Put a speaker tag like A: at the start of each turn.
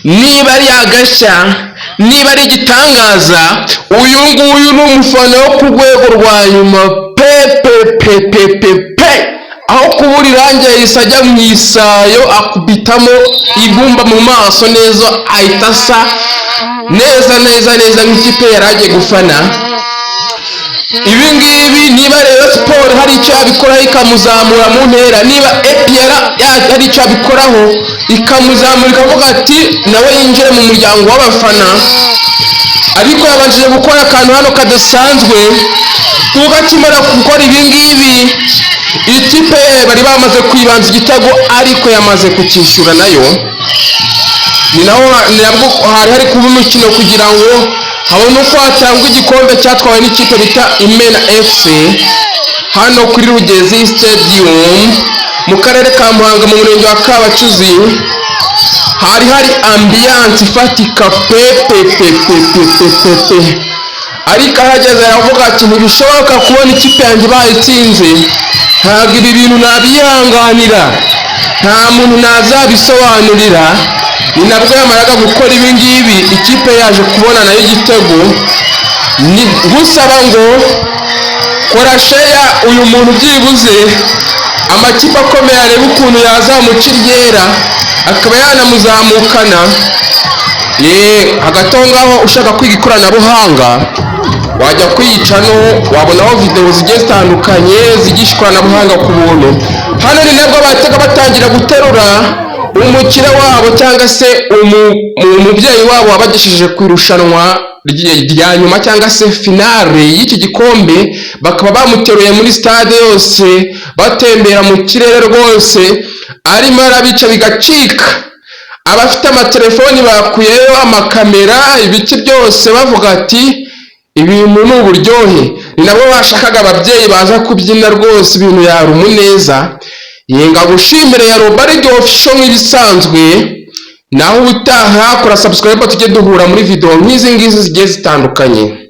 A: niba ari agashya, niba ari igitangaza, uyu nguyu ni umufana wo ku rwego rwa nyuma pe aho kubura irangi yahise ajya mu isayo akubitamo ibumba mu maso neza, ahita asa neza nk'ikipe yari agiye gufana. Ibi ngibi niba rero siporo hari icyo yabikoraho ikamuzamura mu ntera, niba APR hari icyo yabikoraho ikamuzamura ikavuga ati nawe yinjire mu muryango w'abafana, ariko yabashije gukora akantu hano kadasanzwe kuko akimara gukora ibi ngibi ikipe bari bamaze kwibanza igitego ariko yamaze kukishyura nayo. Ni nabwo hari kuba umukino kugira ngo habone uko hatangwa igikombe cyatwawe n'ikipe bita Imena FC hano kuri Rugezi Stadium mu karere ka Muhanga mu murenge wa Kabacuzi. Hari ambiance ifatika pe ariko ahageze aravuga ati ntibishoboka kubona ikipe yanjye bayitsinze, ntabwo ibi bintu nabihanganira, nta muntu nazabisobanurira. Ni nabwo yamaraga gukora ibi ngibi ikipe yaje kubona nayo igitego. Ni gusaba ngo kora sheya uyu muntu byibuze amakipe akomeye areba ukuntu yazamuca iryera akaba yanamuzamukana. Hagati aho ngaho ushaka kwiga ikoranabuhanga wajya kwiyicano wabonaho video zigiye zitandukanye zigisha ikoranabuhanga ku buntu. Hano ni nabwo batega batangira guterura umukire wabo cyangwa se umubyeyi wabo wabagishije ku irushanwa rya nyuma cyangwa se finale y'iki gikombe, bakaba bamuteruye muri stade yose batembera mu kirere rwose, arimo arabica bigacika. Abafite amatelefoni bakuyeyo amakamera ibiki byose bavuga ati ibintu ni uburyohe. Ni nabo bashakaga ababyeyi baza kubyina rwose ibintu yari umuneza. Yenga gushimire ya Robardo Official nk'ibisanzwe, naho utaha kora subscribe tujye duhura muri video nk'izi ngizi zigiye zitandukanye.